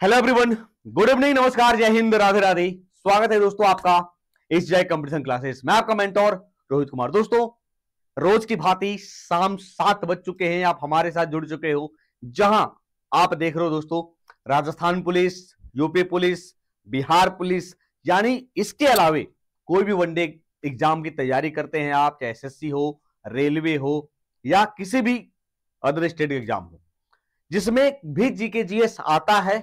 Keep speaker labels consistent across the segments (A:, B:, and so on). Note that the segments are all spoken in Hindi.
A: हेलो एवरीवन, गुड इवनिंग, नमस्कार, जय हिंद, राधे राधे। स्वागत है दोस्तों आपका एसजीआई कंपटीशन क्लासेस। मैं आपका मेंटोर रोहित कुमार। दोस्तों, रोज की भांति शाम 7 बज चुके हैं, आप हमारे साथ जुड़ चुके हो, जहां आप देख रहे हो दोस्तों Rajasthan police, UP police, Bihar police, यानी इसके अलावे कोई भी वनडे एग्जाम की तैयारी करते हैं आप, चाहे एसएससी हो, रेलवे हो या किसी भी अदर स्टेट एग्जाम हो, जिसमें भी जीके जीएस आता है,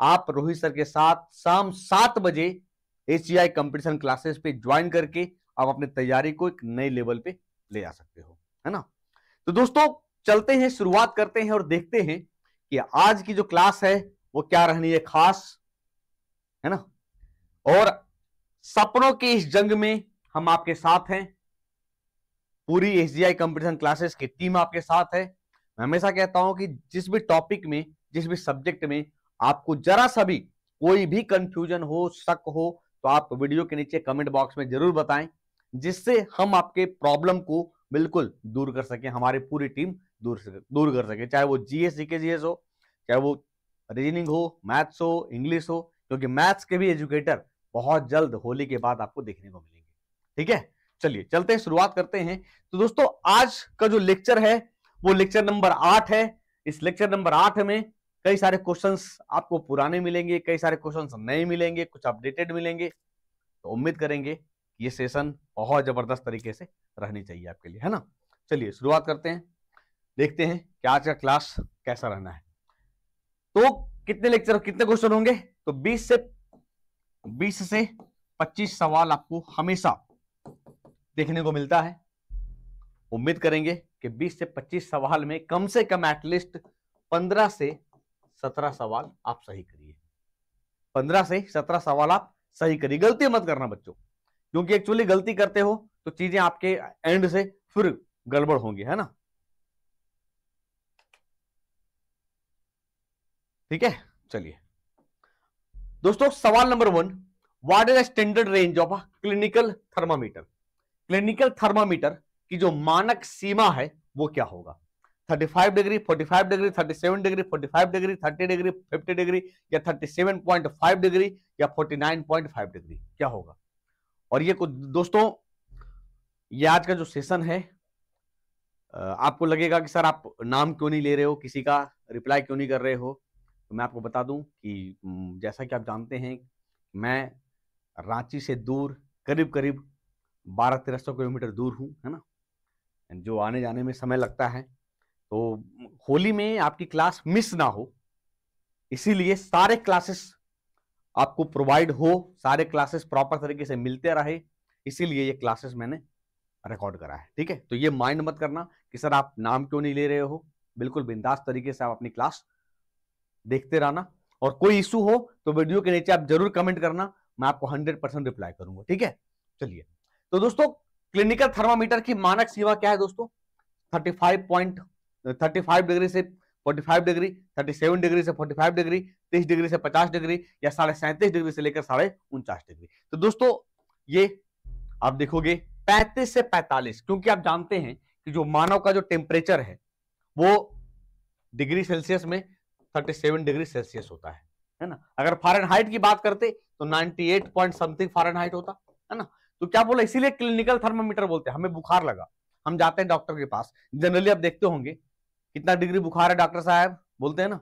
A: आप रोहित सर के साथ शाम 7 बजे एचईआई कंपटीशन क्लासेस पे ज्वाइन करके आप अपनी तैयारी को एक नए लेवल पे ले जा सकते हो, है ना। तो दोस्तों चलते हैं, शुरुआत करते हैं और देखते हैं कि आज की जो क्लास है वो क्या रहनी है खास, है ना। और सपनों की इस जंग में हम आपके साथ हैं, पूरी एसजीआई कंपटीशन क्लासेस की टीम आपके साथ है। मैं हमेशा कहता हूं कि जिस भी टॉपिक में, जिस भी सब्जेक्ट में आपको जरा सा भी कोई भी कंफ्यूजन हो, शक हो, तो आप वीडियो के नीचे कमेंट बॉक्स में जरूर बताएं, जिससे हम आपके प्रॉब्लम को बिल्कुल दूर कर सकें, हमारी पूरी टीम दूर कर सके, चाहे वो जीएस जीके जीएस हो, चाहे वो रीजनिंग हो, मैथ्स हो, इंग्लिश हो, क्योंकि मैथ्स के भी एजुकेटर बहुत जल्द होली के बाद आपको देखने को मिलेंगे। ठीक है, चलिए चलते हैं, शुरुआत करते हैं। तो दोस्तों आज का जो लेक्चर है वो लेक्चर नंबर 8 है। इस लेक्चर नंबर 8 में कई सारे क्वेश्चंस आपको पुराने मिलेंगे, कई सारे क्वेश्चंस नए मिलेंगे, कुछ अपडेटेड मिलेंगे। तो उम्मीद करेंगे कि ये सेशन बहुत जबरदस्त तरीके से रहनी चाहिए आपके लिए, है ना। चलिए शुरुआत करते हैं, देखते हैं कि आज का क्लास कैसा रहना है। तो कितने लेक्चर, कितने क्वेश्चन होंगे? तो 20 से 25 सवाल आपको हमेशा देखने को मिलता है। उम्मीद करेंगे कि 20 से 25 सवाल में कम से कम एटलीस्ट 15 से 17 सवाल आप सही करिए। 15 से 17 सवाल आप सही करिए, गलती मत करना बच्चों, क्योंकि एक्चुअली गलती करते हो तो चीजें आपके एंड से फिर गड़बड़ होंगी, है ना। ठीक है, चलिए दोस्तों, सवाल number 1, what is the standard range of a clinical thermometer. Clinical thermometer की जो मानक सीमा है वो क्या होगा? 35 degree, 45 degree, 37 degree, 45 degree, 30 degree, 50 degree, या 37.5 डिग्री, या 49.5 डिग्री, क्या होगा? और ये कुछ दोस्तों, ये आज का जो सेशन है, आपको लगेगा कि सर आप नाम क्यों नहीं ले रहे हो, किसी का रिप्लाई क्यों नहीं कर रहे हो। तो मैं आपको बता दूं कि जैसा कि आप जानते हैं, मैं रांची से दूर करीब करीब 1200-1300 किलोमीटर दूर हूं, है ना, जो आने जाने में समय लगता है। तो होली में आपकी क्लास मिस ना हो, इसीलिए सारे क्लासेस आपको प्रोवाइड हो, सारे क्लासेस प्रॉपर तरीके से मिलते रहे, इसीलिए ये क्लासेस मैंने रिकॉर्ड करा है। ठीक है, तो ये माइंड मत करना कि सर आप नाम क्यों नहीं ले रहे हो, बिल्कुल बिंदास तरीके से आप अपनी क्लास देखते रहना, और कोई इशू हो तो वीडियो के नीचे आप जरूर कमेंट करना, मैं आपको 100% रिप्लाई करूंगा। ठीक है, चलिए तो दोस्तों, क्लिनिकल थर्मामीटर की मानक सीमा क्या है दोस्तों? 35 डिग्री से 45 डिग्री, 37 डिग्री से 45 डिग्री, 30 डिग्री से 50 डिग्री, या 37.5 डिग्री से लेकर 49.5 डिग्री। तो दोस्तों ये आप देखोगे 35 से 45, क्योंकि आप जानते हैं कि जो मानव का जो टेम्परेचर है वो डिग्री सेल्सियस में 37 डिग्री सेल्सियस होता है ना। अगर फारेनहाइट की बात करते तो 98 पॉइंट समथिंग फारेनहाइट होता, है ना। तो क्या बोला, इसीलिए क्लिनिकल थर्मामीटर बोलते हैं। हमें बुखार लगा, हम जाते हैं डॉक्टर के पास, जनरली आप देखते होंगे कितना डिग्री बुखार है डॉक्टर साहब, बोलते हैं ना,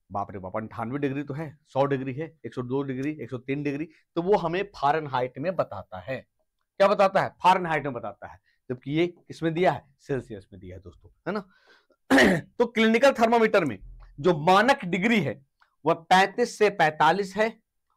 A: बाप रे बाप 98 डिग्री तो है, 100 डिग्री है, 102 डिग्री, 103 डिग्री, तो वो हमें फारेनहाइट में बताता है। क्या बताता है? फारेनहाइट में बताता है, जबकि ये किसमें दिया है? सेल्सियस में दिया है दोस्तों, है ना। तो क्लिनिकल थर्मामीटर में जो मानक डिग्री है वह 35 से 45 है,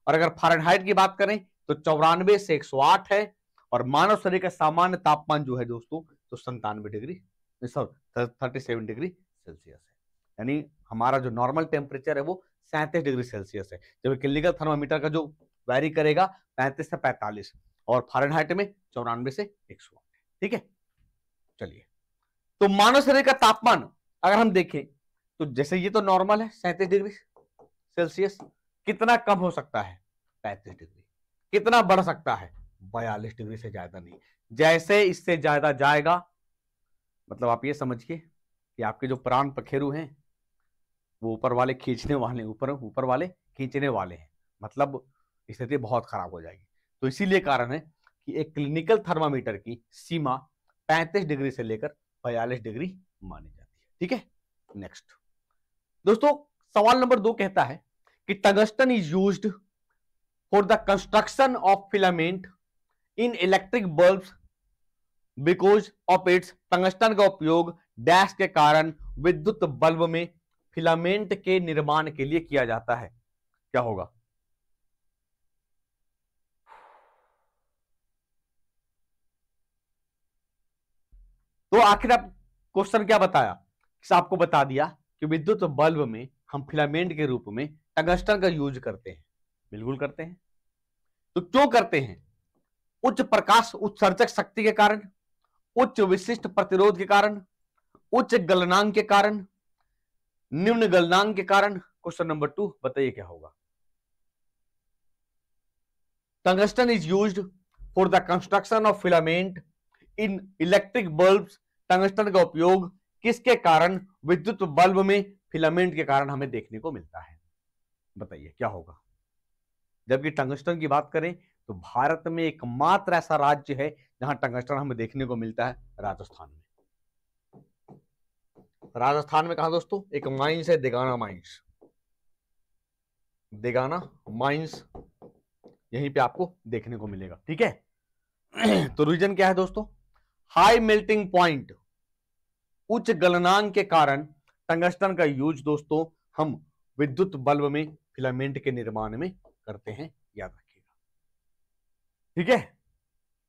A: और अगर फारेनहाइट की बात करें तो 94 से 108 है, और मानव शरीर का सामान्य तापमान जो है दोस्तों तो 97 डिग्री, सॉरी 37 डिग्री सेल्सियस है। यानी हमारा जो नॉर्मल टेम्परेचर है वो 37 डिग्री सेल्सियस है, जबकि क्लिनिकल थर्मामीटर का जो वैरी करेगा 35 से 45, और फारेनहाइट में 94 से 108। ठीक है, चलिए तो मानव शरीर का तापमान अगर हम देखें तो जैसे ये तो नॉर्मल है 37 डिग्री सेल्सियस, कितना कम हो सकता है? 35 डिग्री। कितना बढ़ सकता है? 42 डिग्री से ज्यादा नहीं। जैसे इससे ज्यादा जाएगा, मतलब आप ये समझिए कि आपके जो प्राण पखेरु हैं वो ऊपर वाले खींचने वाले, ऊपर वाले खींचने वाले हैं, मतलब स्थिति बहुत खराब हो जाएगी। तो इसीलिए कारण है कि एक क्लिनिकल थर्मामीटर की सीमा 35 डिग्री से लेकर 42 डिग्री मानी जाती है। ठीक है, नेक्स्ट दोस्तों, सवाल नंबर 2 कहता है कि tungsten is used for the construction of filament in electric bulbs because of its. Tungsten का उपयोग डैश के कारण विद्युत बल्ब में फिलामेंट के निर्माण के लिए किया जाता है। क्या होगा? तो आखिर आप क्वेश्चन क्या बताया? आपको बता दिया कि विद्युत बल्ब में हम फिलामेंट के रूप में टंगस्टन का यूज करते हैं। बिल्कुल करते हैं। तो क्यों करते हैं? उच्च प्रकाश उत्सर्जक शक्ति के कारण, उच्च विशिष्ट प्रतिरोध के कारण, उच्च गलनांक के कारण, निम्न गलनांक के कारण। क्वेश्चन नंबर 2 बताइए क्या होगा? Tungsten is used for the construction of filament in electric bulbs. Tungsten का उपयोग किसके कारण? विद्युत बल्ब में फिलामेंट के कारण हमें देखने को मिलता है। बताइए क्या होगा? जबकि टंगस्टन की बात करें तो भारत में एकमात्र ऐसा राज्य है जहां टंगस्टन हमें देखने को मिलता है, राजस्थान में। राजस्थान में कहा दोस्तों? एक माइंस है, देगाना माइंस। देगाना माइंस यहीं पे आपको देखने को मिलेगा। ठीक है। तो रीजन क्या है दोस्तों? हाई मेल्टिंग पॉइंट, उच्च गलनांक के कारण टंगस्टन का यूज दोस्तों हम विद्युत बल्ब में फिलामेंट के निर्माण में करते हैं, याद रखिएगा। ठीक है,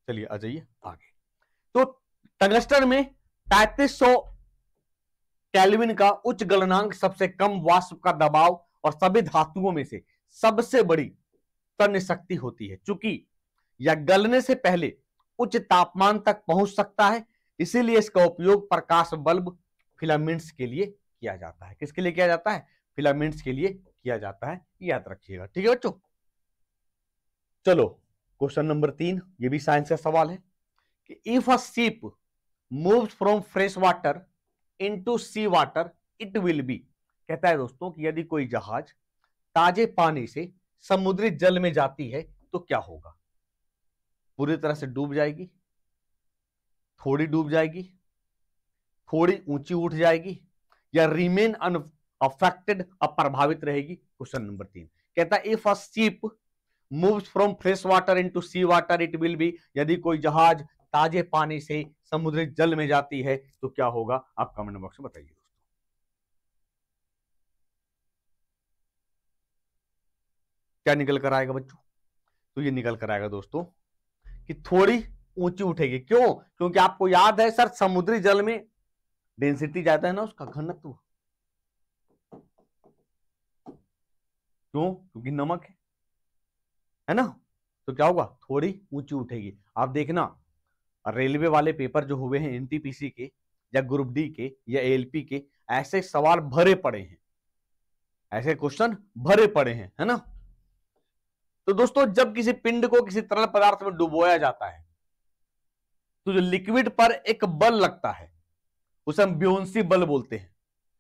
A: चलिए आ जाइए आगे। तो टंगस्टन में 3500 केल्विन का उच्च गलनांक, सबसे कम वाष्प का दबाव और सभी धातुओं में से सबसे बड़ी तन्य शक्ति होती है। चूंकि यह गलने से पहले उच्च तापमान तक पहुंच सकता है, इसीलिए इसका उपयोग प्रकाश बल्ब फिलामेंट्स के लिए किया जाता है। किसके लिए किया जाता है? फिलामेंट्स के लिए किया जाता है, याद रखिएगा। ठीक है बच्चों, चलो क्वेश्चन नंबर 3, ये भी साइंस का सवाल है कि if a ship moves from fresh water into sea water it will be. कहता है दोस्तों कि यदि कोई जहाज ताजे पानी से समुद्री जल में जाती है तो क्या होगा? पूरी तरह से डूब जाएगी, थोड़ी डूब जाएगी, थोड़ी ऊंची उठ जाएगी, या रिमेन अनअफेक्टेड, अप्रभावित रहेगी? क्वेश्चन नंबर 3 कहता है if a ship moves from fresh water into sea water it will be. यदि कोई जहाज ताजे पानी से समुद्री जल में जाती है तो क्या होगा? आप कमेंट बॉक्स में बताइए दोस्तों। क्या निकल कर आएगा बच्चों? तो ये निकल कर आएगा दोस्तों कि थोड़ी ऊंची उठेगी। क्यों? क्योंकि आपको याद है सर, समुद्री जल में डेंसिटी ज्यादा है ना, उसका घनत्व। क्यों? क्योंकि नमक है ना। तो क्या होगा? थोड़ी ऊंची उठेगी। आप देखना, रेलवे वाले पेपर जो हुए हैं एनटीपीसी के या ग्रुप डी के या एएलपी के, ऐसे सवाल भरे पड़े हैं, ऐसे क्वेश्चन भरे पड़े हैं, है ना। तो दोस्तों जब किसी पिंड को किसी तरल पदार्थ में डुबोया जाता है तो जो लिक्विड पर एक बल लगता है उसे हम ब्योंसी बल बोलते हैं,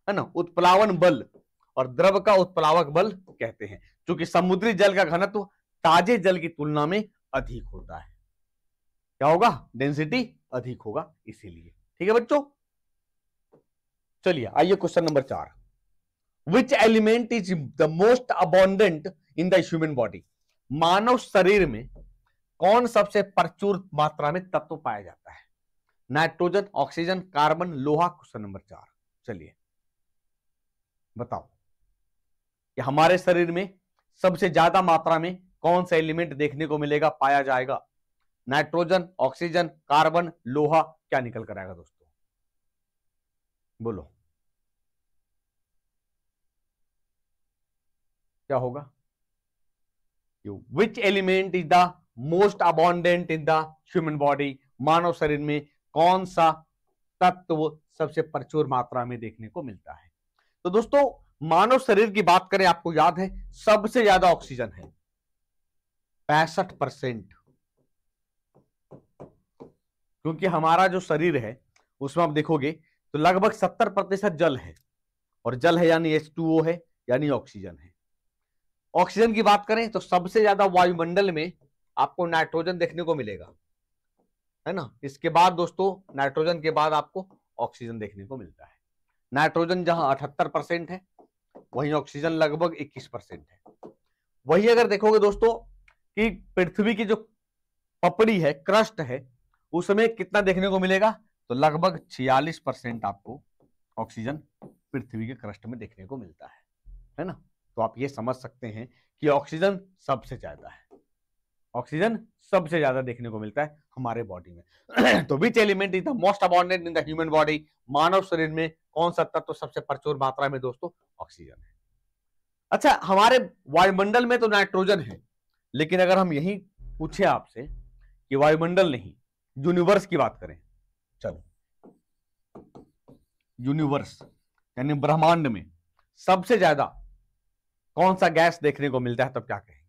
A: है ना, उत्प्लावन बल, और द्रव का उत्प्लावक बल कहते हैं। क्योंकि समुद्री जल का घनत्व ताजे जल की तुलना में अधिक होता है। क्या होगा? डेंसिटी अधिक होगा, इसीलिए। ठीक है बच्चों, चलिए आइए question number 4। Which element is the most abundant in the human body. मानव शरीर में कौन सबसे प्रचुर मात्रा में तत्व पाया जाता है? नाइट्रोजन, ऑक्सीजन, कार्बन, लोहा। क्वेश्चन नंबर 4, चलिए बताओ कि हमारे शरीर में सबसे ज्यादा मात्रा में कौन सा एलिमेंट देखने को मिलेगा, पाया जाएगा? नाइट्रोजन, ऑक्सीजन, कार्बन, लोहा। क्या निकल कर आएगा दोस्तों? बोलो क्या होगा? Which element is the most abundant in the human body. मानव शरीर में कौन सा तत्व सबसे प्रचुर मात्रा में देखने को मिलता है? तो दोस्तों मानव शरीर की बात करें, आपको याद है सबसे ज्यादा ऑक्सीजन है 65%। क्योंकि हमारा जो शरीर है उसमें आप देखोगे तो लगभग 70% जल है और जल है यानी H2O है यानी ऑक्सीजन है। ऑक्सीजन की बात करें तो सबसे ज्यादा वायुमंडल में आपको नाइट्रोजन देखने को मिलेगा, है ना। इसके बाद दोस्तों नाइट्रोजन के बाद आपको ऑक्सीजन देखने को मिलता है। नाइट्रोजन जहां 78% है वहीं ऑक्सीजन लगभग 21% है। वही अगर देखोगे दोस्तों कि पृथ्वी की जो पपड़ी है, क्रस्ट है, उसमें कितना देखने को मिलेगा, तो लगभग 46% आपको ऑक्सीजन पृथ्वी के क्रस्ट में देखने को मिलता है ना। तो आप ये समझ सकते हैं कि ऑक्सीजन सबसे ज्यादा है, ऑक्सीजन सबसे ज्यादा देखने को मिलता है हमारे बॉडी में। तो which element is the most abundant in the human body, मानव शरीर में कौन सा तत्व सबसे प्रचुर मात्रा में दोस्तों, ऑक्सीजन है। अच्छा, हमारे वायुमंडल में तो नाइट्रोजन है, लेकिन अगर हम यही पूछे आपसे कि वायुमंडल नहीं, यूनिवर्स की बात करें, चलो यूनिवर्स यानी ब्रह्मांड में सबसे ज्यादा कौन सा गैस देखने को मिलता है, तब क्या कहेंगे।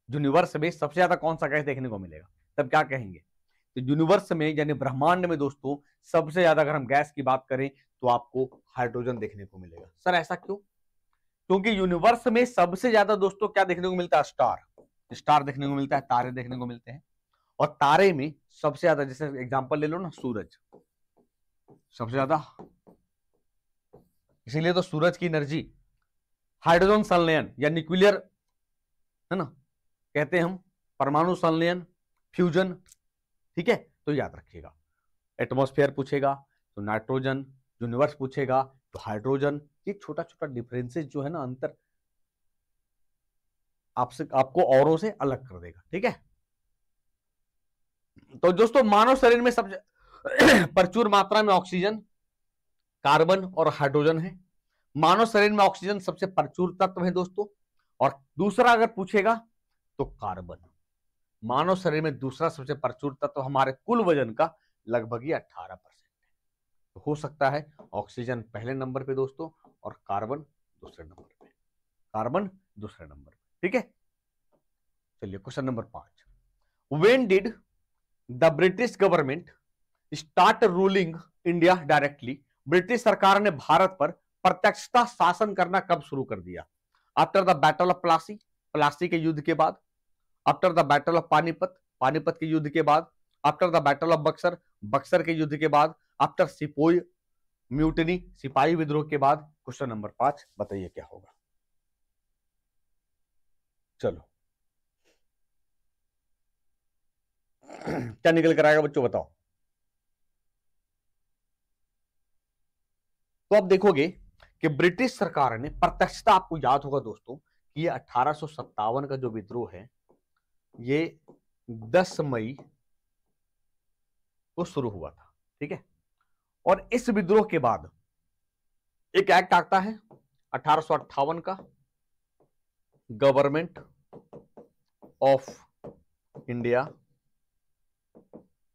A: यूनिवर्स में सबसे ज्यादा कौन सा गैस देखने को मिलेगा, तब क्या कहेंगे। तो यूनिवर्स में यानी ब्रह्मांड में दोस्तों सबसे ज्यादा अगर हम गैस की बात करें तो आपको हाइड्रोजन देखने को मिलेगा। सर ऐसा क्यों? क्योंकि यूनिवर्स में सबसे ज्यादा दोस्तों क्या देखने को मिलता है, स्टार देखने को मिलता है, तारे देखने को मिलते हैं। और तारे में सबसे ज्यादा, जैसे एग्जांपल ले लो ना, सूरज सबसे ज्यादा, इसीलिए तो सूरज की एनर्जी हाइड्रोजन संलयन या न्यूक्लियर, है ना, कहते हैं हम, परमाणु संलयन, फ्यूजन, ठीक है। तो याद रखिएगा, एटमॉस्फेयर पूछेगा तो नाइट्रोजन, यूनिवर्स पूछेगा तो हाइड्रोजन। ये छोटा छोटा डिफरेंसेस जो है ना, अंतर आपको औरों से अलग कर देगा, ठीक है। तो दोस्तों मानव शरीर में सबसे प्रचुर मात्रा में ऑक्सीजन, कार्बन और हाइड्रोजन है। मानव शरीर में ऑक्सीजन सबसे प्रचुर तत्व है दोस्तों। और दूसरा अगर पूछेगा तो कार्बन, मानव शरीर में दूसरा सबसे प्रचुर तत्व हमारे कुल वजन का लगभग ही 18% है। तो हो सकता है ऑक्सीजन पहले नंबर पे दोस्तों और कार्बन दूसरे नंबर पे, कार्बन दूसरे नंबर पे, ठीक है। चलिए question number 5, when did the British government start ruling India directly, British सरकार ने भारत पर प्रत्यक्षता शासन करना कब शुरू कर दिया। After the battle of Plassey, Plassey के युद्ध के बाद, after the battle of Panipat, Panipat के युद्ध के बाद, after the battle of Buxar, Buxar के युद्ध के बाद, आफ्टर सिपोई म्यूटनी, सिपाही विद्रोह के बाद। क्वेश्चन नंबर 5 बताइए क्या होगा। चलो क्या निकल कर आएगा बच्चों, बताओ। तो अब देखोगे कि ब्रिटिश सरकार ने प्रत्यक्षता, आपको याद होगा दोस्तों कि ये 1857 का जो विद्रोह है ये 10 मई को शुरू हुआ था, ठीक है। और इस विद्रोह के बाद एक एक्ट आता है 1858 का, गवर्नमेंट ऑफ इंडिया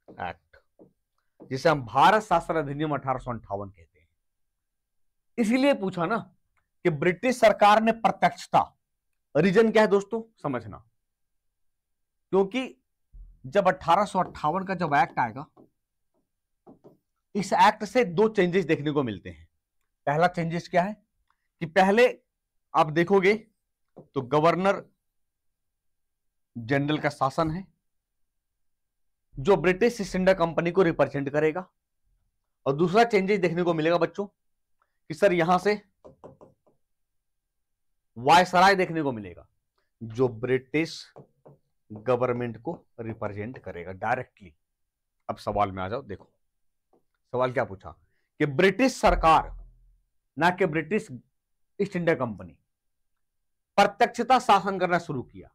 A: एक्ट, जिसे हम भारत शासन अधिनियम 1858 कहते हैं। इसीलिए पूछा ना कि ब्रिटिश सरकार ने प्रत्यक्षता, रीजन क्या है दोस्तों, समझना। क्योंकि जब 1858 का जब एक्ट आएगा, इस एक्ट से दो चेंजेस देखने को मिलते हैं। पहला चेंजेस क्या है कि पहले आप देखोगे तो गवर्नर जनरल का शासन है जो ब्रिटिश ईस्ट इंडिया कंपनी को रिप्रेजेंट करेगा। और दूसरा चेंजेस देखने को मिलेगा बच्चों कि सर यहां से वायसराय देखने को मिलेगा जो ब्रिटिश गवर्नमेंट को रिप्रेजेंट करेगा डायरेक्टली। अब सवाल में आ जाओ, देखो सवाल क्या पूछा कि ब्रिटिश सरकार, ना कि ब्रिटिश ईस्ट इंडिया कंपनी, प्रत्यक्षता शासन करना शुरू किया।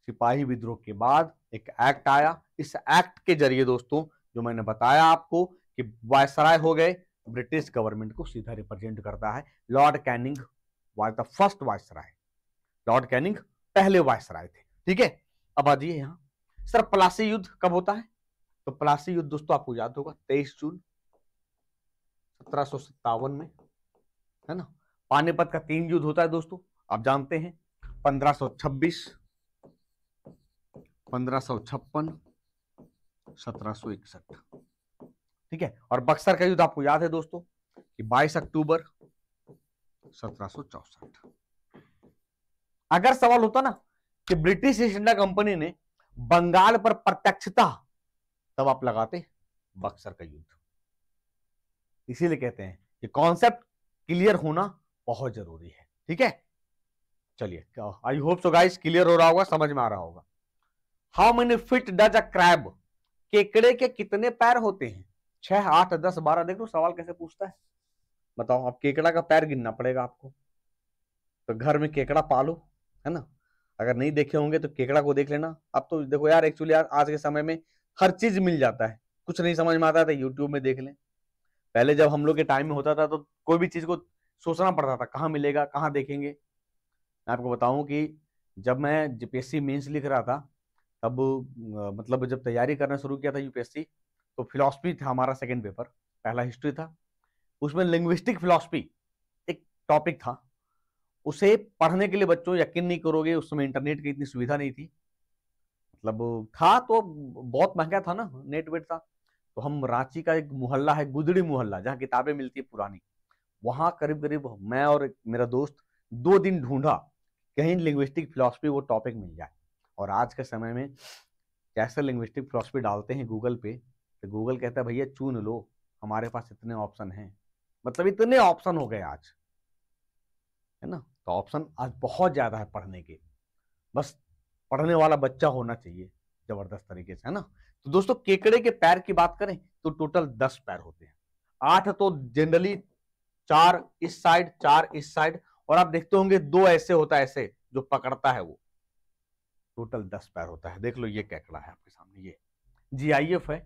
A: सिपाही विद्रोह के बाद एक एक्ट आया, इस एक्ट के जरिए दोस्तों जो मैंने बताया आपको कि वायसराय हो गए, ब्रिटिश गवर्नमेंट को सीधा रिप्रेजेंट करता है। Lord Canning was the first viceroy, Lord Canning पहले वायसराय थे, ठीक है। अब आ जाइए यहां, सर प्लासी युद्ध कब होता है, तो प्लासी युद्ध दोस्तों आपको याद होगा 23 जून 1757 में, है ना। पानीपत का 3 युद्ध होता है दोस्तों, आप जानते हैं, 1526, 1556, 1761, ठीक है। और बक्सर का युद्ध आपको याद है दोस्तों कि 22 अक्टूबर 1764। अगर सवाल होता ना कि ब्रिटिश ईस्ट इंडिया कंपनी ने बंगाल पर प्रत्यक्षता, तब आप लगाते बक्सर का युद्ध। इसीलिए कहते हैं कि कॉन्सेप्ट क्लियर होना बहुत जरूरी है। ठीक है, चलिए, I hope so guys clear हो रहा होगा, समझ में आ रहा होगा। How many feet does a crab, केकड़े के कितने पैर होते हैं? 6, 8, 10, 12। देखो सवाल कैसे पूछता है, बताओ। अब केकड़ा का पैर गिनना पड़ेगा आपको, तो घर में केकड़ा पालो, है ना। अगर नहीं देखे होंगे तो केकड़ा को देख लेना। अब तो देखो यार, एक्चुअली यार आज के समय में हर चीज मिल जाता है। कुछ नहीं समझ में आता है तो यूट्यूब में देख लें। पहले जब हम लोग के टाइम में होता था तो कोई भी चीज को सोचना पड़ता था, कहाँ मिलेगा, कहाँ देखेंगे। मैं आपको बताऊं कि जब मैं यूपीएससी मेंस लिख रहा था, तब मतलब जब तैयारी करना शुरू किया था यूपीएससी, तो फिलॉसफी था हमारा सेकंड पेपर, पहला हिस्ट्री था। उसमें लिंग्विस्टिक फिलॉसफी एक टॉपिक था। उसे पढ़ने के लिए बच्चों, यकीन नहीं करोगे, उस समय इंटरनेट की इतनी सुविधा नहीं थी। मतलब था तो बहुत महंगा था ना, नेट वेट था। तो हम रांची का एक मोहल्ला है, गुदड़ी मोहल्ला, जहाँ किताबें मिलती है पुरानी, वहां करीब करीब मैं और मेरा दोस्त 2 दिन ढूंढा कहीं लिंग्विस्टिक फिलॉसफी वो टॉपिक मिल जाए। और आज के समय में कैसे लिंग्विस्टिक फिलॉसफी डालते हैं गूगल पे, तो गूगल कहता है भैया चुन लो, हमारे पास इतने ऑप्शन हैं। मतलब इतने ऑप्शन हो गए आज, है ना। तो ऑप्शन आज बहुत ज्यादा है पढ़ने के, बस पढ़ने वाला बच्चा होना चाहिए जबरदस्त तरीके से, है ना। तो दोस्तों केकड़े के पैर की बात करें तो टोटल 10 पैर होते हैं। 8 तो जनरली 4 इस साइड, 4 इस साइड, और आप देखते होंगे 2 ऐसे होता है, ऐसे जो पकड़ता है वो। टोटल 10 पैर होता है। देख लो ये केकड़ा है आपके सामने, ये जीआईएफ है।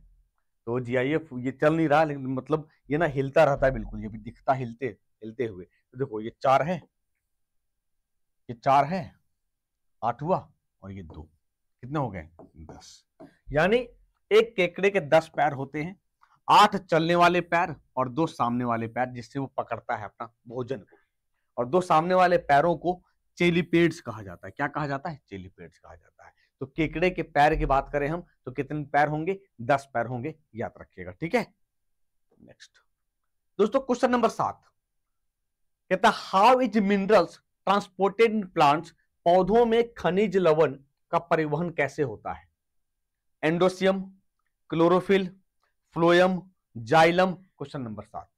A: तो जीआईएफ ये चल नहीं रहा, लेकिन मतलब ये ना हिलता रहता है बिल्कुल, ये भी दिखता हिलते हिलते हुए। तो देखो ये 4 है, ये 4 है, 8 हुआ, और ये 2, कितने हो गए? 10। यानी एक केकड़े के 10 पैर होते हैं, 8 चलने वाले पैर और 2 सामने वाले पैर, जिससे वो पकड़ता है अपना भोजन को। और 2 सामने वाले पैरों को चेलीपेड्स कहा जाता है। क्या कहा जाता है? चेलीपेड्स कहा जाता है। तो केकड़े के पैर की बात करें हम तो कितने पैर होंगे? 10 पैर होंगे, याद रखिएगा। ठीक है, नेक्स्ट दोस्तों क्वेश्चन नंबर 7 कहता है how is minerals transported in plants, पौधों में खनिज लवण का परिवहन कैसे होता है? एंडोसियम, chlorophyll, phloem, xylem. Question number 7,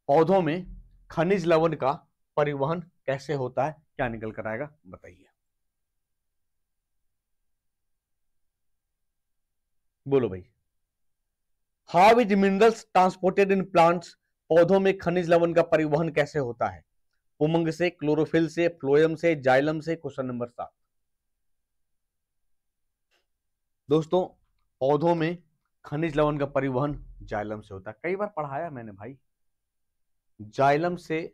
A: पौधों में खनिज लवण का परिवहन कैसे होता है? क्या निकल कर आएगा बताइए, बोलो भाई। How is minerals transported in plants, पौधों में खनिज लवण का परिवहन कैसे होता है? उमंग से, क्लोरोफिल से, फ्लोएम से, जाइलम से। क्वेश्चन नंबर 7 दोस्तों, पौधों में खनिज लवण का परिवहन जाइलम से होता है। कई बार पढ़ाया मैंने भाई, जाइलम से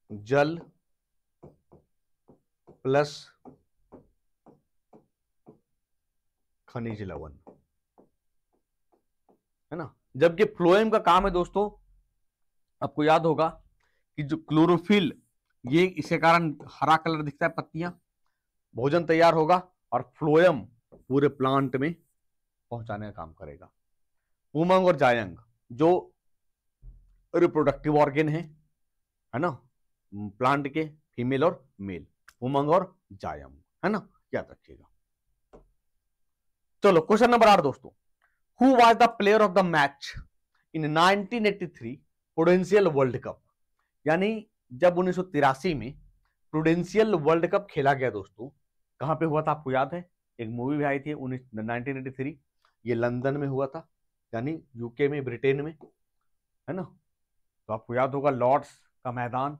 A: जल प्लस खनिज लवण, है ना। जबकि फ्लोएम का काम है दोस्तों, आपको याद होगा कि जो क्लोरोफिल, ये इसके कारण हरा कलर दिखता है, पत्तियां, भोजन तैयार होगा, और फ्लोएम पूरे प्लांट में पहुंचाने का काम करेगा। उमंग और जायंग जो रिप्रोडक्टिव ऑर्गेन है ना, प्लांट के, फीमेल और मेल, उमंग और जायंग, है ना, याद रखिएगा। चलो क्वेश्चन नंबर 8 दोस्तों, who was the player of the match in 1983 prudential world cup? यानी जब 1983 में प्रूडेंशियल वर्ल्ड कप खेला गया दोस्तों, कहां पे हुआ था आपको याद है? एक मूवी भी आई थी 1983, ये लंदन में हुआ था, यानी यूके में, ब्रिटेन में, है ना। तो आपको याद होगा लॉर्ड्स का मैदान।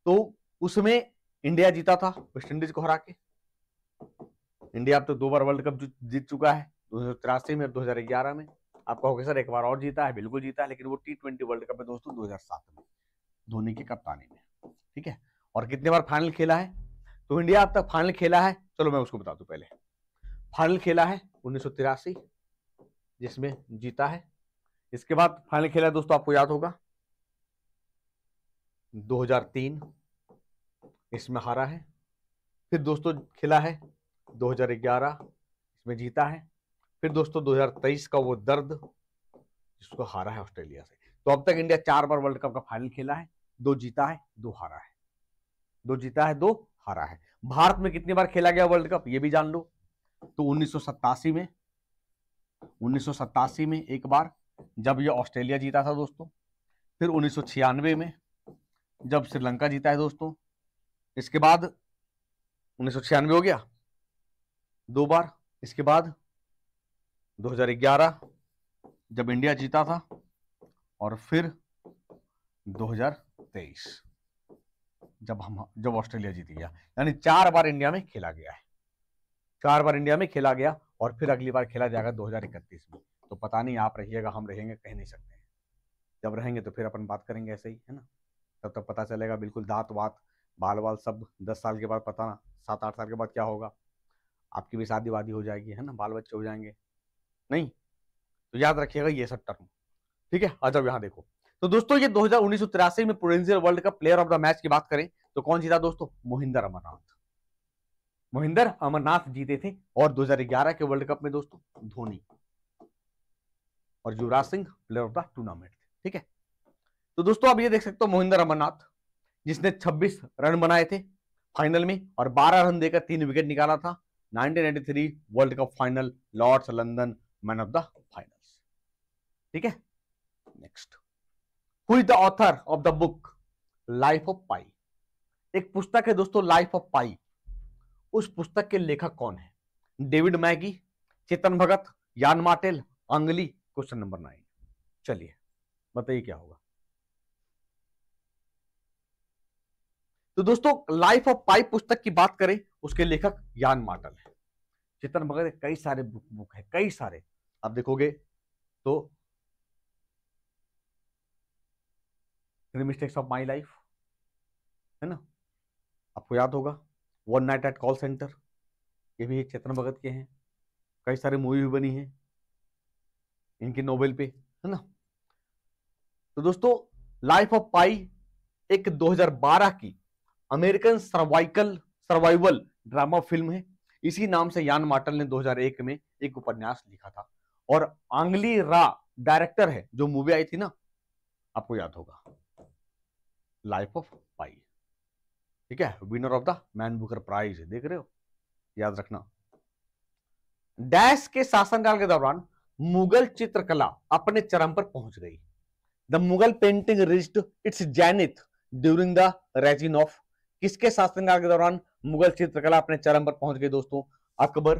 A: तो उसमें इंडिया जीता था वेस्ट इंडीज को हरा के। इंडिया अब तो 2 बार वर्ल्ड कप जीत चुका है, 1983 में और 2011 में। आप कहोगे सर एक बार और जीता है, बिल्कुल जीता है, लेकिन वो T20 वर्ल्ड कप है दोस्तों 2007 में, धोनी की कप्तानी में। ठीक है, और कितने बार फाइनल खेला है? तो इंडिया अब तक फाइनल खेला है, चलो मैं उसको बता दूं पहले। फाइनल खेला है 1983 जिसमें जीता है। इसके बाद फाइनल खेला है दोस्तों, आपको याद होगा 2003, इसमें हारा है। फिर दोस्तों खेला है 2011, इसमें जीता है। फिर दोस्तों 2023 का वो दर्द, जिसको हारा है ऑस्ट्रेलिया से। तो अब तक इंडिया 4 बार वर्ल्ड कप का फाइनल खेला है, 2 जीता है 2 हारा है, 2 जीता है 2 हारा है। भारत में कितनी बार खेला गया वर्ल्ड कप ये भी जान लो। तो 1987 में एक बार जब ये ऑस्ट्रेलिया जीता था दोस्तों, फिर 1996 में जब श्रीलंका जीता है दोस्तों, इसके बाद 1996 हो गया 2 बार, इसके बाद 2011 जब इंडिया जीता था, और फिर 2023 जब ऑस्ट्रेलिया जीत गया। यानी 4 बार इंडिया में खेला गया है, 4 बार इंडिया में खेला गया, और फिर अगली बार खेला जाएगा 2031 में। तो पता नहीं आप रहिएगा हम रहेंगे, कह नहीं सकते हैं। जब रहेंगे तो फिर अपन बात करेंगे ऐसे ही, है ना। तब तक पता चलेगा बिल्कुल, दांत वात बाल वाल सब 10 साल के बाद पता ना, 7-8 साल के बाद क्या होगा। आपकी भी शादी वादी हो जाएगी, है ना, बाल बच्चे हो जाएंगे, नहीं तो याद रखिएगा ये सब टर्म, ठीक है। आ जाओ यहाँ देखो। तो दोस्तों ये 1983 में prudential world cup player of the match की बात करें तो कौन जीता दोस्तों? मोहिंदर अमरनाथ। मोहिंदर अमरनाथ जीते थे। और 2011 के वर्ल्ड कप में दोस्तों धोनी और Yuvraj Singh player of the tournament थे, ठीक है। तो दोस्तों आप ये देख सकते हो मोहिंदर अमरनाथ जिसने 26 रन बनाए थे फाइनल में और 12 रन देकर 3 विकेट निकाला था। 1993 world cup final Lord's London man of the finals, ठीक है। Next, who is the author of the book Life of Pi? एक पुस्तक है दोस्तों लाइफ ऑफ पाई, उस पुस्तक के लेखक कौन है? डेविड मैगी, चेतन भगत, यान मार्टेल, अंगली? Question number 9। चलिए बताइए क्या होगा। तो दोस्तों लाइफ ऑफ पाई पुस्तक की बात करें उसके लेखक यान मार्टेल है। चेतन भगत कई सारे बुक है, कई सारे आप देखोगे तो मिस्टेक्स ऑफ माई लाइफ, है ना, आपको याद होगा। One night at call centre, ये भी चेतन भगत के हैं। कई सारे मूवी भी बनी है इनकी नोवेल पे, है ना। तो दोस्तों लाइफ ऑफ पाई एक 2012 की अमेरिकन सर्वाइवल ड्रामा फिल्म है। इसी नाम से यान मार्टेल ने 2001 में एक उपन्यास लिखा था। और आंगली रा डायरेक्टर है, जो मूवी आई थी ना, आपको याद होगा, लाइफ ऑफ पाई, ठीक है। Winner of the Man Booker prize, देख रहे हो, याद रखना। डैश के शासनकाल के दौरान मुगल चित्रकला अपने चरम पर पहुंच गई। The Mughal painting reached its zenith during the reign of? किसके शासनकाल के दौरान मुगल चित्रकला अपने चरम पर पहुंच गई दोस्तों? अकबर,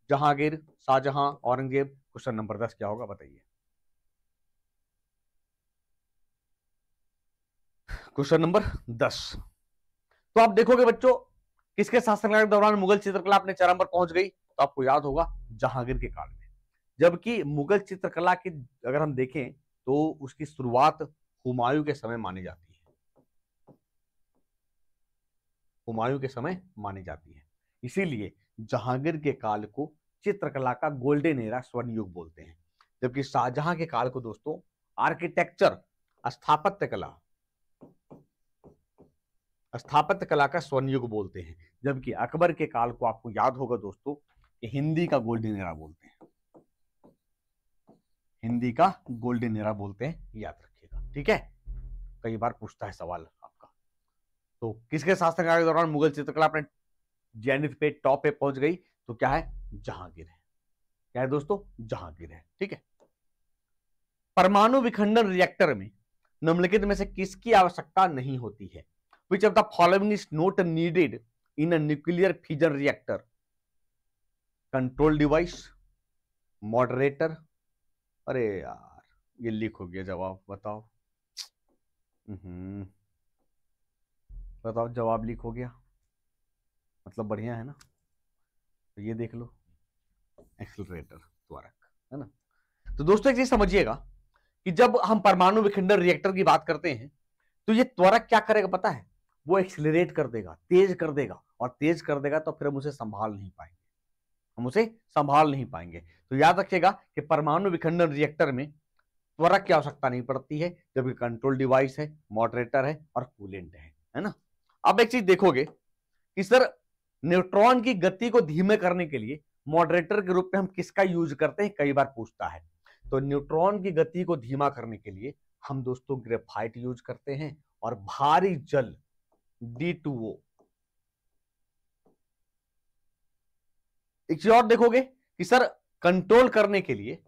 A: जहांगीर, शाहजहां, औरंगजेब? क्वेश्चन नंबर 10 क्या होगा बताइए। Question number 10। तो आप देखोगे बच्चों किसके शासनकाल के दौरान मुगल चित्रकला अपने चरम पर पहुंच गई, तो आपको याद होगा जहांगीर के काल में। जबकि मुगल चित्रकला की अगर हम देखें तो उसकी शुरुआत हुमायूं के समय मानी जाती है, हुमायूं के समय मानी जाती है। इसीलिए जहांगीर के काल को चित्रकला का गोल्डन एरा, स्वर्ण युग बोलते हैं। जबकि शाहजहां के काल को दोस्तों आर्किटेक्चर, स्थापत्य कला का स्वर्ण युग बोलते हैं। जबकि अकबर के काल को आपको याद होगा दोस्तों कि हिंदी का गोल्डन एरा बोलते हैं, हिंदी का गोल्डन एरा बोलते हैं, याद रखिएगा, ठीक है। कई बार पूछता है सवाल आपका। तो किसके शासनकाल के दौरान मुगल चित्रकला अपने जेनिथ पे, टॉप पे पहुंच गई? तो क्या है? जहांगीर है। क्या है दोस्तों? जहांगीर है, ठीक है। परमाणु विखंडन रिएक्टर में निम्नलिखित में से किसकी आवश्यकता नहीं होती है? Which of the following is not needed in a nuclear fission reactor? Control device, moderator? अरे यार ये लीक हो गया जवाब, बताओ। बताओ, जवाब लीक हो गया, मतलब बढ़िया है ना। तो ये देख लो, एक्सीलरेटर, त्वरक, है ना। तो दोस्तों एक चीज समझिएगा कि जब हम परमाणु विखंडन रिएक्टर की बात करते हैं तो ये त्वरक क्या करेगा पता है? वो एक्सीलरेट कर देगा, तेज कर देगा, और तेज कर देगा तो फिर हम उसे संभाल नहीं पाएंगे, हम उसे संभाल नहीं पाएंगे। तो याद रखिएगा कि परमाणु विखंडन रिएक्टर में त्वरक की आवश्यकता नहीं पड़ती है, जबकि कंट्रोल डिवाइस है, मॉडरेटर है और कूलेंट है ना। अब एक चीज देखोगे कि सर न्यूट्रॉन की गति को धीमे करने के लिए मॉडरेटर के रूप में हम किसका यूज करते हैं, कई बार पूछता है। तो न्यूट्रॉन की गति को धीमा करने के लिए हम दोस्तों ग्रेफाइट यूज करते हैं और भारी जल D2O। एक चीज और देखोगे कि सर कंट्रोल करने के लिए,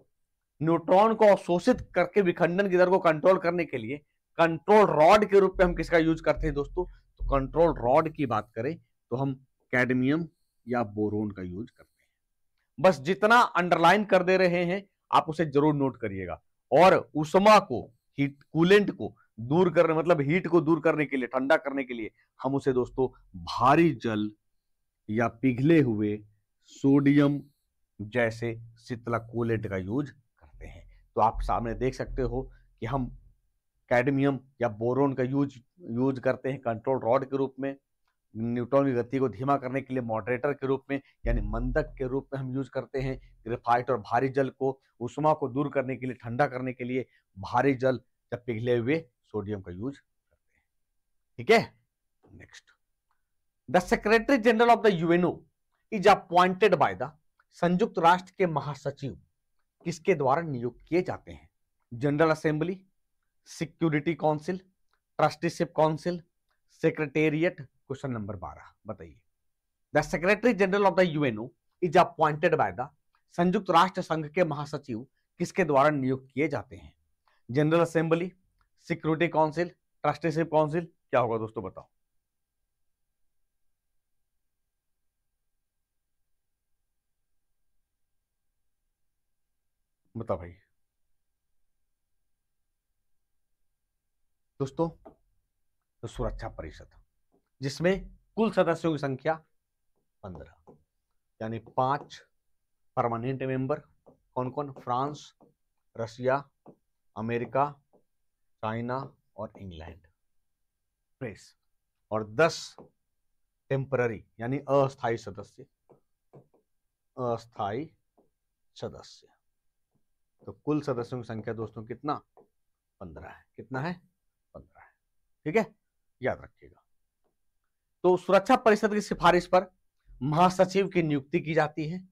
A: न्यूट्रॉन को अवशोषित करके विखंडन की दर को कंट्रोल करने के लिए कंट्रोल रॉड के रूप में हम किसका यूज करते हैं दोस्तों? तो कंट्रोल रॉड की बात करें तो हम कैडमियम या बोरोन का यूज करते हैं। बस जितना अंडरलाइन कर दे रहे हैं आप उसे जरूर नोट करिएगा। और उष्मा को, हीट कूलेंट को दूर करने, मतलब हीट को दूर करने के लिए, ठंडा करने के लिए हम उसे दोस्तों भारी जल या पिघले हुए सोडियम जैसे शीतलक कूलेंट का यूज करते हैं। तो आप सामने देख सकते हो कि हम कैडमियम या बोरोन का यूज करते हैं कंट्रोल रॉड के रूप में, न्यूट्रॉन की गति को धीमा करने के लिए मॉडरेटर के रूप में यानी मंदक के रूप में हम यूज करते हैं, ग्रेफाइट और भारी जल को उष्मा को दूर करने के लिए, ठंडा करने के लिए भारी जल या पिघले हुए सोडियम का यूज करते हैं। ठीक है, next, the secretary general of the UNO is appointed by the, संयुक्त राष्ट्र के महासचिव किसके द्वारा नियुक्त किए जाते हैं? General assembly, security council, trusteeship council, secretariat. Question number 12 बताइए। The secretary general of the UNO is appointed by the, संयुक्त राष्ट्र संघ के महासचिव किसके द्वारा नियुक्त किए जाते हैं? General assembly, security council, trusteeship council, क्या होगा दोस्तों बताओ? बताओ भाई दोस्तों। तो सुरक्षा परिषद, जिसमें कुल सदस्यों की संख्या 15, यानी 5 परमानेंट मेंबर। कौन कौन? फ्रांस, रशिया, अमेरिका, चाइना और इंग्लैंड, प्रेस, और 10 टेम्पररी यानी अस्थायी सदस्य। अस्थायी सदस्य। तो कुल सदस्यों की संख्या दोस्तों कितना? 15 है। कितना है? 15 है। ठीक है, याद रखिएगा। तो सुरक्षा परिषद की सिफारिश पर महासचिव की नियुक्ति की जाती है,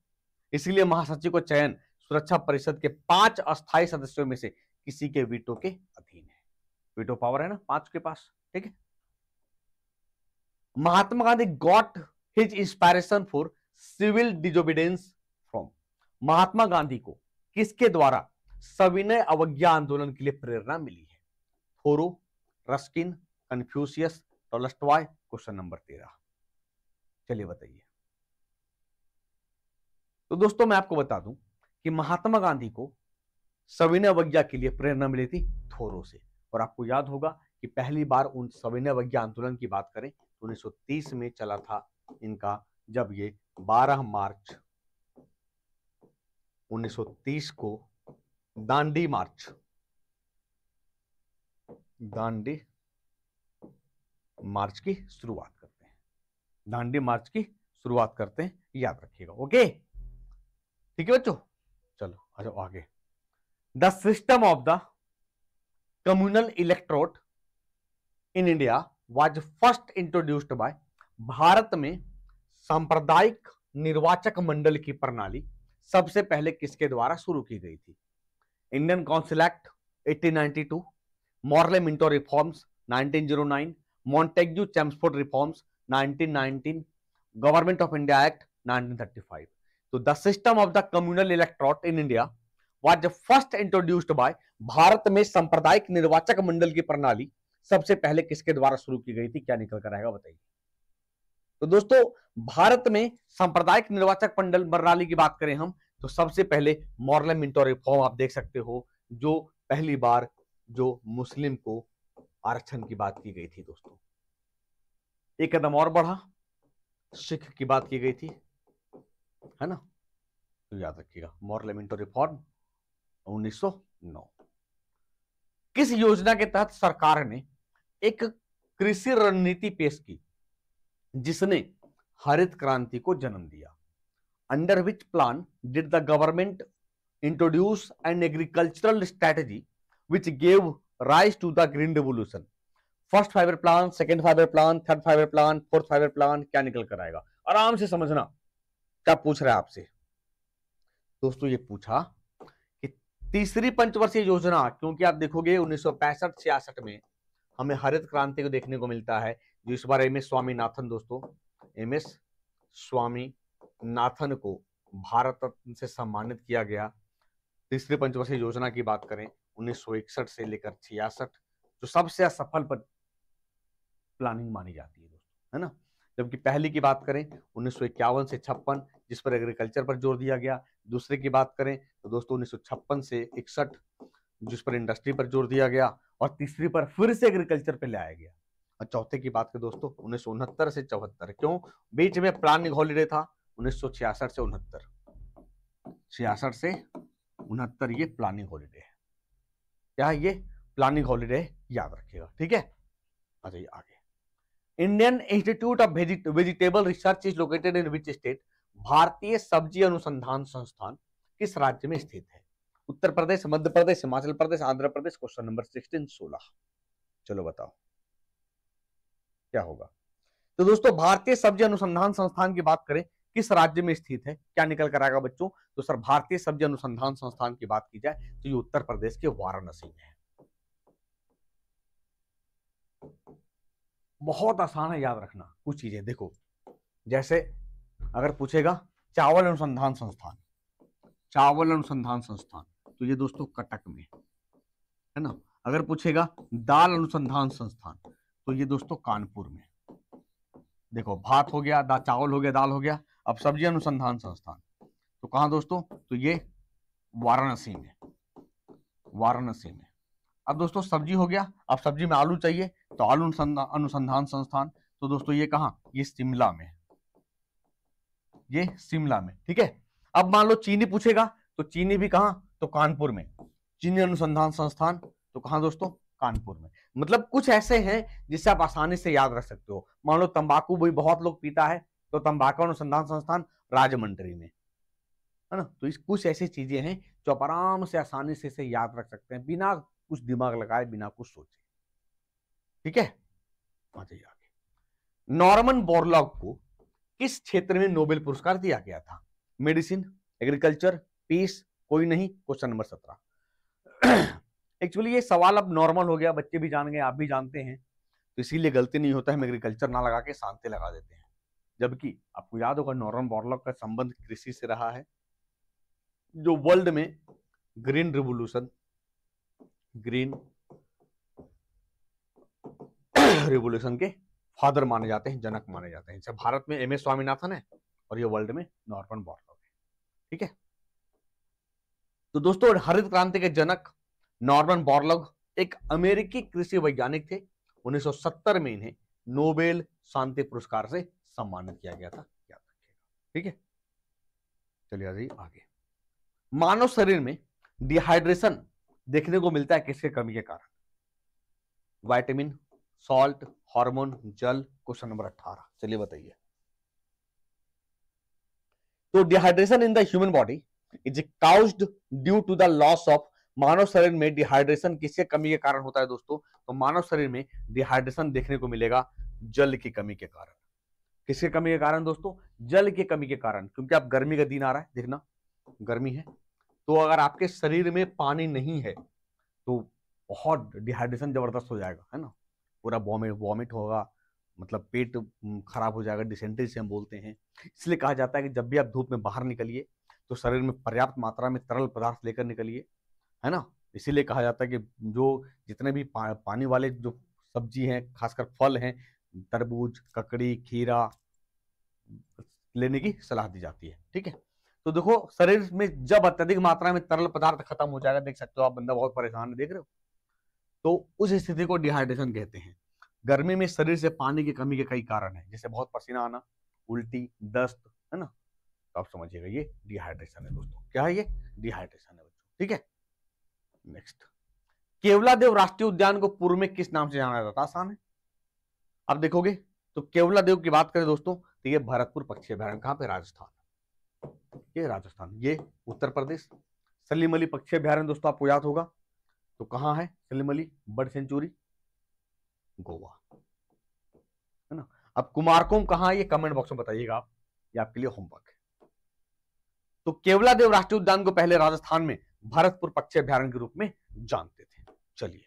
A: इसलिए महासचिव को चयन सुरक्षा परिषद के 5 अस्थायी सदस्यों में से किसी के वीटो के अधीन है। वीटो पावर है ना 5 के पास। ठीक है, Mahatma Gandhi got his inspiration for civil disobedience from, Mahatma Gandhi को किसके द्वारा सविनय अवज्ञा आंदोलन के लिए प्रेरणा मिली है? Thoreau, Ruskin, Confucius, Tolstoy. Question number 13, चलिए बताइए। तो दोस्तों मैं आपको बता दूं कि महात्मा गांधी को सविनय अवज्ञा के लिए प्रेरणा मिली थी थोरो से। और आपको याद होगा कि पहली बार उन सविनय अवज्ञा आंदोलन की बात करें तो 1930 में चला था इनका, जब ये 12 मार्च 1930 को दांडी मार्च की शुरुआत करते हैं। दांडी मार्च की शुरुआत करते हैं, याद रखिएगा। ओके, ठीक है बच्चों, चलो आ जाओ आगे। The system of the communal electrode in India was first introduced by, Bharat में सांप्रदायिक निर्वाचक मंडल की प्रणाली सबसे पहले किसके द्वारा शुरू की गई थी? Indian Council Act 1892, Morley Minto reforms 1909, Montagu Chelmsford reforms 1919, Government of India Act 1935। तो the system of the communal electrode in India was first introduced by, Bharat में सांप्रदायिक निर्वाचक मंडल की प्रणाली सबसे पहले किसके द्वारा शुरू की गई थी? क्या निकल कर आएगा बताइए। तो दोस्तों भारत में सांप्रदायिक निर्वाचक मंडल प्रणाली की बात करें हम तो सबसे पहले मॉर्ले मिंटो रिफॉर्म आप देख सकते हो, जो पहली बार जो मुस्लिम को आरक्षण की बात की गई थी दोस्तों। एक कदम और बढ़ा, सिख की बात की गई थी, है ना? तो याद रखिएगा मॉर्ले मिंटो रिफॉर्म 1909। किस योजना के तहत सरकार ने एक कृषि रणनीति पेश की जिसने हरित क्रांति को जन्म दिया? Under which plan did the government introduce an agricultural strategy which gave rise to the green revolution? First 5 plan, second 5 plan, third 5 plan, fourth 5 plan, क्या निकल कर आएगा? आराम से समझना क्या पूछ रहा है आपसे दोस्तों। ये पूछा कि तीसरी पंचवर्षीय योजना, क्योंकि आप देखोगे 1965-66 में हमें हरित क्रांति को देखने को मिलता है, जो इस बार एम एस स्वामीनाथन दोस्तों, एम एस स्वामीनाथन को भारत रत्न से सम्मानित किया गया। तीसरी पंचवर्षीय योजना की बात करें 1961 से लेकर 66, जो सबसे असफल प्लानिंग मानी जाती है दोस्तों, है ना। जबकि पहली की बात करें 1951 से 56, जिस पर एग्रीकल्चर पर जोर दिया गया। दूसरे की बात करें तो दोस्तों 1956 से 61, जिस पर इंडस्ट्री पर जोर दिया गया, और तीसरी पर फिर से एग्रीकल्चर पे लाया गया। और चौथे की बात करें दोस्तों 1969 से 74, क्यों, बीच में प्लानिंग हॉलीडे था 1966 से 69, 66 से 69 ये प्लानिंग हॉलीडे है। क्या ये प्लानिंग हॉलीडे, याद रखिएगा, ठीक है। आ जाइए आगे। Indian Institute of Vegetable Research is located in which state? भारतीय सब्जी अनुसंधान संस्थान किस राज्य में स्थित है? उत्तर प्रदेश, मध्य प्रदेश, हिमाचल प्रदेश, आंध्र प्रदेश। Question number 16। चलो बताओ क्या होगा। तो दोस्तों भारतीय सब्जी अनुसंधान संस्थान की बात करें किस राज्य में स्थित है, क्या निकल कर आएगा बच्चों? तो सर भारतीय सब्जी अनुसंधान संस्थान की बात की जाए तो ये उत्तर प्रदेश के वाराणसी में है। बहुत आसान है याद रखना कुछ चीजें। देखो जैसे अगर पूछेगा चावल अनुसंधान संस्थान, चावल अनुसंधान संस्थान, तो ये दोस्तों कटक में है ना। अगर पूछेगा दाल अनुसंधान संस्थान, तो ये दोस्तों कानपुर में। देखो भात हो गया, चावल हो गया, दाल हो गया। अब सब्जी अनुसंधान संस्थान तो कहां दोस्तों? तो ये वाराणसी में, वाराणसी में। अब दोस्तों सब्जी हो गया, अब सब्जी में आलू चाहिए तो आलू अनुसंधान संस्थान, तो दोस्तों ये कहां? ये शिमला में, ये शिमला में, ठीक है। अब मान लो चीनी पूछेगा तो चीनी भी कहां? तो कानपुर में। चीनी अनुसंधान संस्थान तो कहां दोस्तों? कानपुर में। मतलब कुछ ऐसे हैं जिसे आप आसानी से याद रख सकते हो। मान लो तंबाकू भी बहुत लोग पीता है तो तंबाकू अनुसंधान संस्थान राजमंड्री में, है ना। तो इस कुछ ऐसी चीजें हैं जो आप आराम से आसानी से इसे याद रख सकते हैं बिना कुछ दिमाग लगाए, बिना कुछ सोचे, ठीक है। आ जाइए आगे। नॉर्मन बोरलॉग को किस क्षेत्र में नोबेल पुरस्कार दिया गया था? मेडिसिन, एग्रीकल्चर, पीस, कोई नहीं। Question number 17। एक्चुअली ये सवाल अब नॉर्मल हो गया, बच्चे भी जान गए, आप भी जानते हैं, तो इसीलिए गलती नहीं होता है, हम एग्रीकल्चर ना लगा के शांति लगा देते हैं। जबकि आपको याद होगा नॉर्मन बोरलॉग का संबंध कृषि से रहा है, जो वर्ल्ड में ग्रीन रिवोल्यूशन, ग्रीन रिवोल्यूशन के फादर माने जाते हैं, जनक माने जाते हैं। जैसे भारत में एम एस स्वामीनाथन है और ये वर्ल्ड में नॉर्मन बोरलॉग है, ठीक है। तो दोस्तों हरित क्रांति के जनक नॉर्मन बोरलॉग एक अमेरिकी कृषि वैज्ञानिक थे। 1970 में इन्हें नोबेल शांति पुरस्कार से सम्मानित किया गया था, याद रखिएगा, ठीक है। चलिए आइए आगे। मानव शरीर में डिहाइड्रेशन देखने को मिलता है किसके कमी के कारण? विटामिन, सॉल्ट, हार्मोन, जल। Question number 18। चलिए बताइए। तो dehydration in the human body is caused due to the loss of, मानव शरीर में डिहाइड्रेशन किसके कमी के कारण होता है दोस्तों? तो मानव शरीर में डिहाइड्रेशन देखने को मिलेगा जल की कमी के कारण। किसके कमी के कारण दोस्तों? जल की कमी के कारण। क्योंकि अब गर्मी का दिन आ रहा है, देखना गर्मी है, तो अगर आपके शरीर में पानी नहीं है तो बहुत डिहाइड्रेशन जबरदस्त हो जाएगा, है ना। पूरा वॉमिट होगा, मतलब पेट खराब हो जाएगा, डिसेंट्री से हम बोलते हैं। इसलिए कहा जाता है कि जब भी आप धूप में बाहर निकलिए तो शरीर में पर्याप्त मात्रा में तरल पदार्थ लेकर निकलिए, है ना। इसीलिए कहा जाता है कि जो जितने भी पानी वाले जो सब्जी हैं, खासकर फल हैं, तरबूज, ककड़ी, खीरा लेने की सलाह दी जाती है, ठीक है। तो देखो शरीर में जब अत्यधिक मात्रा में तरल पदार्थ खत्म हो जाएगा, देख सकते हो आप, बंदा बहुत परेशान है, देख रहे हो, तो उस स्थिति को डिहाइड्रेशन कहते हैं। गर्मी में शरीर से पानी की कमी के कई कारण है, जैसे बहुत पसीना आना, उल्टी, दस्त, है ना। तो आप समझिएगा ये डिहाइड्रेशन है दोस्तों। क्या है ये? डिहाइड्रेशन है बच्चों, ठीक है। नेक्स्ट, केवलादेव राष्ट्रीय उद्यान को पूर्व में किस नाम से जाना जाता था? आसान है, आप देखोगे तो केवलादेव की बात करें दोस्तों तो ये भरतपुर पक्षी अभयारण्य, कहां पे? राजस्थान, ये राजस्थान, ये उत्तर प्रदेश। सलीम अली पक्षी अभयारण्य दोस्तों आपको याद होगा, तो कहां है सलीम अली बर्ड सेंचुरी? गोवा, है ना। अब कुमारकोम कहां है, ये कमेंट बॉक्स में बताइएगा आप, ये आपके लिए होमवर्क है। तो केवलादेव राष्ट्रीय उद्यान को पहले राजस्थान में भरतपुर पक्षी अभ्यारण्य के रूप में जानते थे। चलिए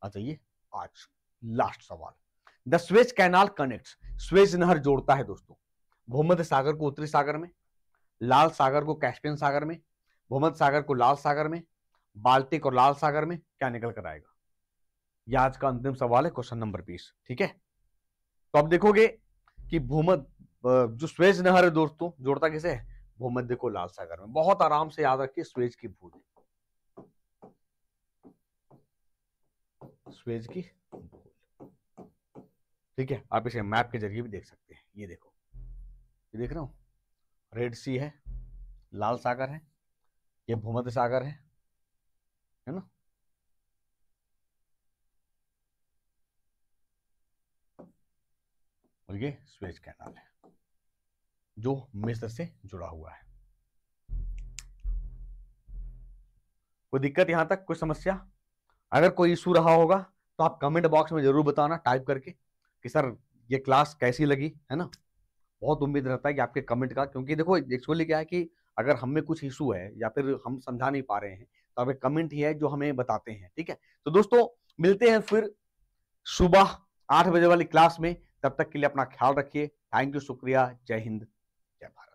A: आ जाइए आज लास्ट सवाल। The Suez canal connects, Suez नहर जोड़ता है दोस्तों भूमध्य सागर को उत्तरी सागर में, लाल सागर को कैस्पियन सागर में, भूमध्य सागर को लाल सागर में, बाल्टिक और लाल सागर में। क्या निकल कर आएगा? यह आज का अंतिम सवाल है, क्वेश्चन नंबर 20। ठीक है, तो अब देखोगे कि भूमध्य जो स्वेज नहर है दोस्तों जोड़ता किसे है? भूमध्य को लाल सागर में। बहुत आराम से याद रखिए, स्वेज की भूल, स्वेज की भूल। ठीक है, आप इसे मैप के जरिए भी देख सकते हैं। ये देखो, ये देख रहे हो, रेड सी है, लाल सागर है, ये भूमध्य सागर है ना। और ये स्वेज कैनाल है जो मिस्र से जुड़ा हुआ है। कोई दिक्कत यहां तक, कोई समस्या? अगर कोई इशू रहा होगा तो आप कमेंट बॉक्स में जरूर बताना टाइप करके कि सर ये क्लास कैसी लगी, है ना। बहुत उम्मीद रहता है कि आपके कमेंट का, क्योंकि देखो एक्चुअली क्या है कि अगर हम में कुछ इशू है या फिर हम समझा नहीं पा रहे हैं तो आपके कमेंट ही है जो हमें बताते हैं। ठीक है, तो दोस्तों मिलते हैं फिर सुबह 8 बजे वाली क्लास में। तब तक के लिए अपना ख्याल रखिए। थैंक यू, शुक्रिया, जय हिंद, जय भारत।